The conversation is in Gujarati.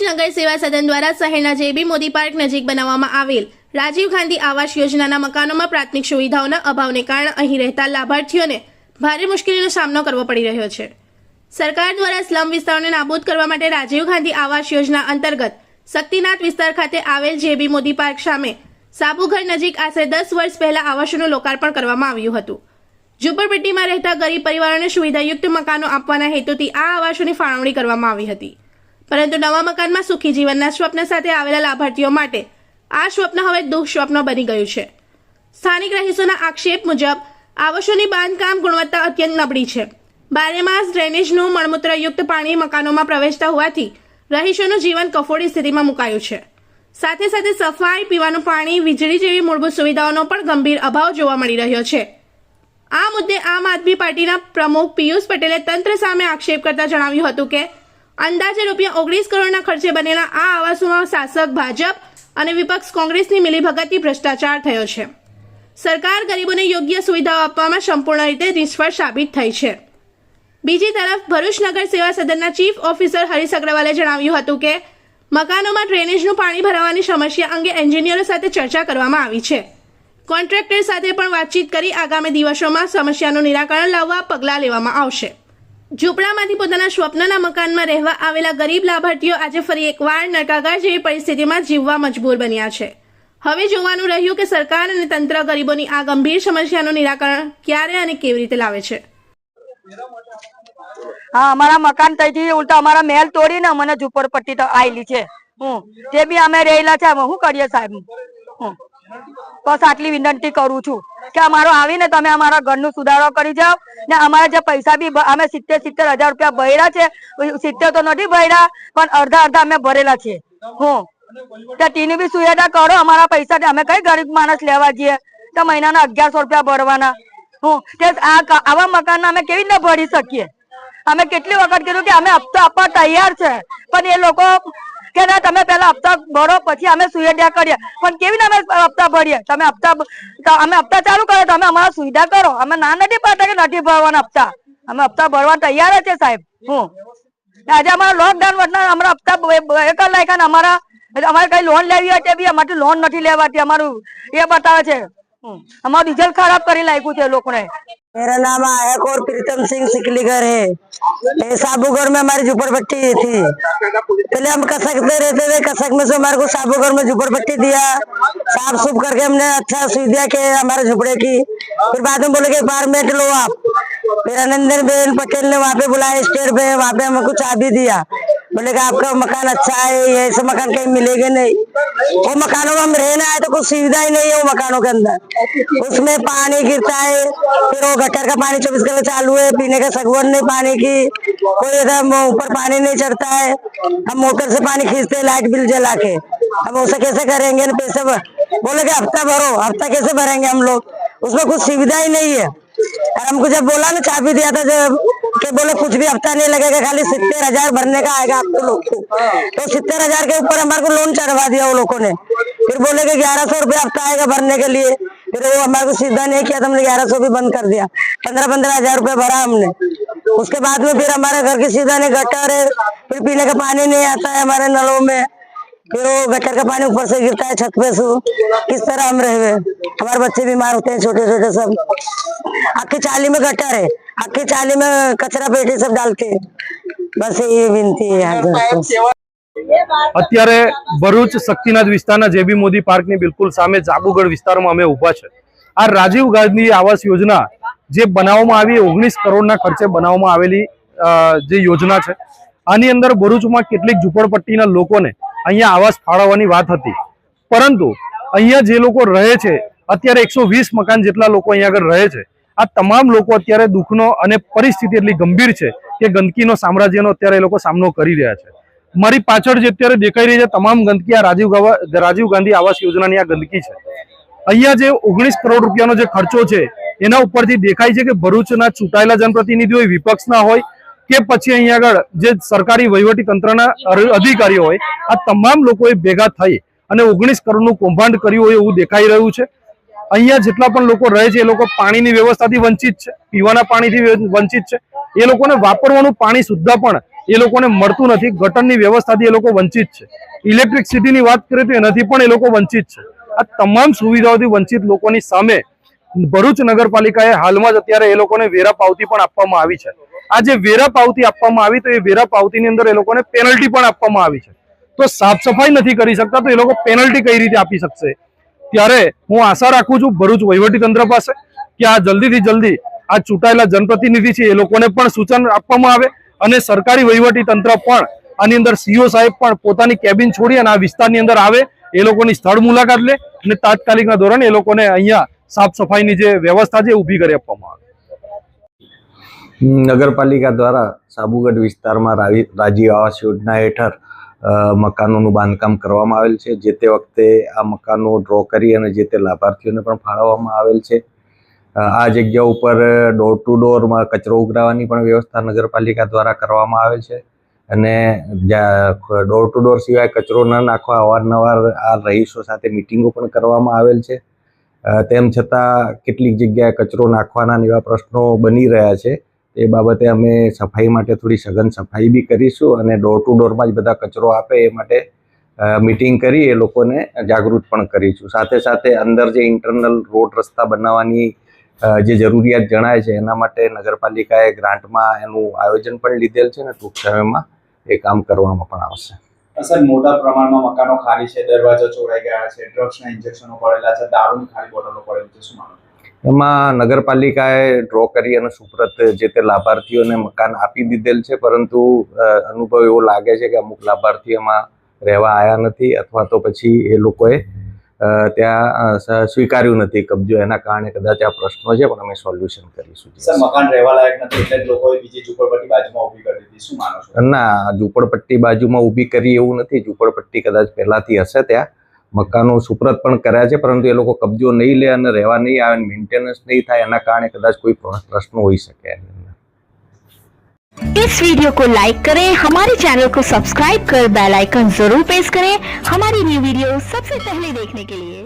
નગર સેવા સદન દ્વારા શહેરના જેબી મોદી પાર્ક નજીક બનાવવામાં આવેલ રાજીવ ગાંધી આવાસ યોજનાના મકાનોમાં પ્રાથમિક સુવિધાઓના અભાવને કારણે અહીં રહેતા લાભાર્થીઓને ભારે મુશ્કેલીનો સામનો કરવો પડી રહ્યો છે। સરકાર દ્વારા સ્લમ વિસ્તારોને નાબૂદ કરવા માટે રાજીવ ગાંધી આવાસ યોજના અંતર્ગત શક્તિનાથ વિસ્તાર ખાતે આવેલ જેબી મોદી પાર્ક સામે સાબુઘર નજીક આશરે 10 વર્ષ પહેલા આવાસોનું લોકાર્પણ કરવામાં આવ્યું હતું। ઝૂંપડપટ્ટીમાં રહેતા ગરીબ પરિવારોને સુવિધાયુક્ત મકાનો આપવાના હેતુથી આ આવાસોની ફાળવણી કરવામાં આવી હતી, પરંતુ નવા મકાનમાં સુખી જીવનના સ્વપ્ન સાથે આવેલા લાભાર્થીઓ માટે આ સ્વપ્ન હવે દુઃખ સ્વપ્ન બની ગયું છે। સ્થાનિક રહીશોના આક્ષેપ મુજબ આવાસોની બાંધકામ ગુણવત્તા અત્યંત નબળી છે। બારેમાસ ડ્રેનેજનું મળમૂત્રયુક્ત પાણી મકાનોમાં પ્રવેશતા હોવાથી રહીશોનું જીવન કફોડી સ્થિતિમાં મુકાયું છે। સાથે સાથે સફાઈ, પીવાનું પાણી, વીજળી જેવી મૂળભૂત સુવિધાઓનો પણ ગંભીર અભાવ જોવા મળી રહ્યો છે। આ મુદ્દે આમ આદમી પાર્ટીના પ્રમુખ પિયુષ પટેલે તંત્ર સામે આક્ષેપ કરતા જણાવ્યું હતું કે અંદાજે ₹19 કરોડના ખર્ચે બનેલા આ આવાસોમાં શાસક ભાજપ અને વિપક્ષ કોંગ્રેસની મિલીભગતથી ભ્રષ્ટાચાર થયો છે। સરકાર ગરીબોને યોગ્ય સુવિધાઓ આપવામાં સંપૂર્ણ રીતે નિષ્ફળ સાબિત થઈ છે। બીજી તરફ ભરૂચ નગર સેવા સદનના ચીફ ઓફિસર હરીશ અગ્રવાલે જણાવ્યું હતું કે મકાનોમાં ડ્રેનેજનું પાણી ભરાવાની સમસ્યા અંગે એન્જિનિયરો સાથે ચર્ચા કરવામાં આવી છે। કોન્ટ્રાક્ટર સાથે પણ વાતચીત કરી આગામી દિવસોમાં સમસ્યાનું નિરાકરણ લાવવા પગલાં લેવામાં આવશે। ઝૂંપડામાંથી પોતાના સ્વપ્નના મકાનમાં રહેવા આવેલા ગરીબ લાભાર્થીઓ આજે ફરી એકવાર નરકાગાર જેવી પરિસ્થિતિમાં જીવવા મજબૂર બન્યા છે। હવે જોવાનું રહ્યું કે સરકાર અને તંત્ર ગરીબોની આ ગંભીર સમસ્યાનું નિરાકરણ ક્યારે અને કેવી રીતે લાવે છે। हाँ, हमारा मकान तई उल्टा हमारा महल तोड़ी ने मैंने झूपड़पट्टी तो आयली है ते भी अमे रहेला छे। हूँ करिए साहेब, बस आटली विनंती करूँ छू कि अमारो आवीने तमे अमारा घरनो सुधारो करी जाओ ने अमारा जे पैसा भी अमे 70,000 रुपया भर्या छे, 70 तो नहीं भर्या पण अर्धा अर्धा अमे भरेला छे। तेनी भी सुविधा करो, अमारा पैसा अमे कई गरीब माणस लेवा जईए तो महीना 1100 रुपया भरवाना। आवा मकान अमे केवी रीते भरी सकीए? अमे केटली वखत कीधुं कि अमे हप्ता आपवा तैयार छे पण ए लोको के ना तमे पहला हप्ता भरो पछी अमे सुविधा करीए। पण केवी रीते अमे हप्ता भरीए? तमे अमे हप्ता चालू करो तो अमे अमारा सुविधा करो। अमे ना नथी पाडता के नथी भरवाना हप्ता, अमे हप्ता भरवा तैयार छे साहेब। आज अमारा लॉकडाउन वचना अमारा हप्ता 1 लाख ने अमारा कई लोन लेवी होय ते बी अमारथी लोन नथी लेवाती। अमारुं ए बतावे छे हमारा डीजल खराब करी लायकू छे लोकोने। मेरा नाम आयक और प्रीतम सिंह सिकलीगर है। साबूगढ़ में हमारी झूपड़पट्टी थी। पहले हम कसक में रहते थे, कसक में से हमारे को साबूगढ़ में झूपड़पट्टी दिया, साफ सुफ करके हमने अच्छा सुविधा के हमारे झुपड़े की। फिर बाद में बोले कि अपार्टमेंट लो आप। फिर आनंदन बेन पटेल ने वहाँ पे बुलाया स्टेट पे, वहाँ पे हमको चाबी दिया। बोले कि आपका मकान अच्छा है, ये ऐसे मकान कहीं मिलेगा नहीं। वो मकानों में हम रहने आए तो कुछ सुविधा ही नहीं है वो मकानों के अंदर। उसमें पानी गिरता है, फिर वो गटर का पानी 24 घंटे चालू है, पीने का सगवड़ नहीं पानी की, कोई एकदम ऊपर पानी नहीं चढ़ता है। हम मोटर से पानी खींचते हैं लाइट बिल जला के। हम उसे कैसे करेंगे? पैसे बोले कि हफ्ता भरो, हफ्ता कैसे भरेंगे हम लोग? उसमें कुछ सुविधा ही नहीं है। और हमको जब बोला ना चाबी दिया था जब के बोले कुछ भी हफ्ता नहीं लगेगा, खाली 70,000 भरने का आएगा आपको लोग को। तो 70,000 के ऊपर हमारे को लोन चढ़वा दिया वो लोगों ने। फिर बोले कि 1100 रुपया हफ्ता आएगा भरने के लिए। फिर वो हमारे को सीधा नहीं किया, तो हमने 1100 भी बंद कर दिया। 15,000 रुपया भरा हमने। उसके बाद में फिर हमारे घर की सीधा ने गटर है, फिर पीने का पानी नहीं आता है हमारे नलों में। फिर वो गटर का पानी ऊपर से गिरता है छत पे से। किस तरह हम रहे? हमारे बच्चे बीमार होते हैं छोटे छोटे सब। आखी चाली में गटर है, आखी चाली में कचरा पेटी सब डालते हैं। बस ये विनती है। અત્યારે ભરૂચ શક્તિનાથ વિસ્તારના જેબી મોદી પાર્કની બિલકુલ સામે જાબુગઢ વિસ્તારમાં અમે ઊભા છે। આ રાજીવ ગાંધી આવાસ યોજના જે બનાવવામાં આવી 19 કરોડના ખર્ચે બનાવવામાં આવેલી જે યોજના છે, આની અંદર ભરૂચમાં કેટલીક ઝૂંપડપટ્ટીના લોકોને અહીંયા આવાસ ફાળવવાની વાત હતી, પરંતુ અહીંયા જે લોકો રહે છે અત્યારે 120 મકાન જેટલા લોકો અહીંયા આગળ રહે છે। આ તમામ લોકો અત્યારે દુઃખનો અને પરિસ્થિતિ એટલી ગંભીર છે કે ગંદકીનો સામ્રાજ્યનો અત્યારે એ લોકો સામનો કરી રહ્યા છે। મારી પાછળ જે અત્યારે દેખાઈ રહી છે તમામ ગંદકી આ રાજીવ ગાંધી આવાસ યોજનાની આ ગંદકી છે। અહીંયા જે 19 કરોડ રૂપિયાનો જે ખર્ચો છે એના ઉપરથી દેખાય છે કે ભરૂચના ચૂંટાયેલા જનપ્રતિનિધિઓ વિપક્ષના હોય કે પછી અહીંયા આગળ જે સરકારી વહીવટી તંત્રના અધિકારીઓ હોય, આ તમામ લોકોએ ભેગા થઈ અને 19 કરોડનું કૌભાંડ કર્યું હોય એવું દેખાઈ રહ્યું છે। અહીંયા જેટલા પણ લોકો રહે છે એ લોકો પાણીની વ્યવસ્થાથી વંચિત છે, પીવાના પાણીથી વંચિત છે। એ લોકોને વાપરવાનું પાણી સુદ્ધા પણ એ લોકોને મળતું નથી. ગટરની વ્યવસ્થાથી એ લોકો વંચિત છે. ઇલેક્ટ્રિસિટીની વાત કરીએ તો એનાથી પણ એ લોકો વંચિત છે. આ તમામ સુવિધાઓથી વંચિત લોકોની સામે ભરૂચ નગરપાલિકાએ હાલમાં જ અત્યારે એ લોકોને વેરા પાવતી પણ આપવામાં આવી છે. આ જે વેરા પાવતી આપવામાં આવી તો એ વેરા પાવતીની અંદર એ લોકોને પેનલ્ટી પણ આપવામાં આવી છે. તો સાફ સફાઈ નથી કરી શકતા તો એ લોકો પેનલ્ટી કઈ રીતે આપી શકશે? ત્યારે હું આશા રાખું છું ભરૂચ વહીવટીતંત્ર પાસે કે આ જલ્દીથી જલ્દી આ ચૂંટાયેલા જનપ્રતિનિધિ છે એ લોકોને પણ સૂચન આપવામાં આવે અને સરકારી વહીવટીતંત્ર પણ આની અંદર સીઓ સાહેબ પણ પોતાની કેબિન છોડી અને આ વિસ્તારની અંદર આવે, એ લોકોની સ્થળ મુલાકાત લે અને તાત્કાલિકના ધોરણે એ લોકોને અહીંયા સાફ સફાઈની જે વ્યવસ્થા છે એ ઊભી કરી આપવામાં આવે. નગરપાલિકા દ્વારા સાબુગઢ વિસ્તારમાં રાજીવ આવાસ યોજના હેઠળ મકાનોનું બાંધકામ કરવામાં આવેલ છે. જે તે વખતે આ મકાનો ડ્રો કરી અને જે તે લાભાર્થીઓને પણ ફાળવવામાં આવેલ છે. આ જગ્યા ઉપર ડોર ટુ ડોરમાં કચરો ઉઘરાવવાની પણ વ્યવસ્થા નગરપાલિકા દ્વારા કરવામાં આવે છે અને ડોર ટુ ડોર સિવાય કચરો ન નાખવા અવારનવાર આ રહીશો સાથે મિટિંગો પણ કરવામાં આવેલ છે. તેમ છતાં કેટલીક જગ્યાએ કચરો નાખવાના એવા પ્રશ્નો બની રહ્યા છે. એ બાબતે અમે સફાઈ માટે થોડી સઘન સફાઈ બી કરીશું અને ડોર ટુ ડોરમાં જ બધા કચરો આપે એ માટે મિટિંગ કરી એ લોકોને જાગૃત પણ કરીશું. સાથે સાથે અંદર જે ઇન્ટરનલ રોડ રસ્તા બનાવવાની જે જરૂરિયાત જણાય છે એના માટે નગરપાલિકાએ ગ્રાન્ટમાં એનું આયોજન પણ લીધેલ છે અને ટૂંક સમયમાં એ કામ કરવામાં પણ આવશે. સર, મોટા પ્રમાણમાં મકાનો ખાલી છે, દરવાજા ચોરાઈ ગયા છે, ડ્રગ્સના ઇન્જેક્શનો પડેલા છે, દારૂની ખાલી બોટલો પડેલી છે, શું માનો? એમાં નગરપાલિકાએ ડ્રો કરી અને સુપ્રત જે તે લાભાર્થીઓને મકાન આપી દીધેલ છે, પરંતુ અનુભવ એવો લાગે છે કે અમુક લાભાર્થીઓ એમાં રહેવા આવ્યા નથી અથવા તો પછી એ લોકોએ ત્યાં સ્વીકાર્યું નથી કબજો. એના કારણે કદાચ આ પ્રશ્નો છે પણ અમે સોલ્યુશન કરીશું. સર, મકાન રહેવા લાયક નથી એટલે જ લોકોએ બીજી ઝૂંપડપટ્ટી બાજુમાં ઊભી કરી દીધી, શું માનો છો? ના, ઝૂંપડપટ્ટી બાજુમાં ઊભી કરી એવું નથી. ઝૂંપડપટ્ટી કદાચ પહેલાથી હશે, ત્યાં મકાનો સુપ્રત પણ કર્યા છે, પરંતુ એ લોકો કબજો નહીં લે અને રહેવા નહીં આવે, મેન્ટેનન્સ નહીં થાય, એના કારણે કદાચ કોઈ પ્રશ્ન હોઈ શકે. इस वीडियो को लाइक करें, हमारे चैनल को सब्सक्राइब कर बेल आइकन जरूर प्रेस करें हमारी न्यू वीडियो सबसे पहले देखने के लिए।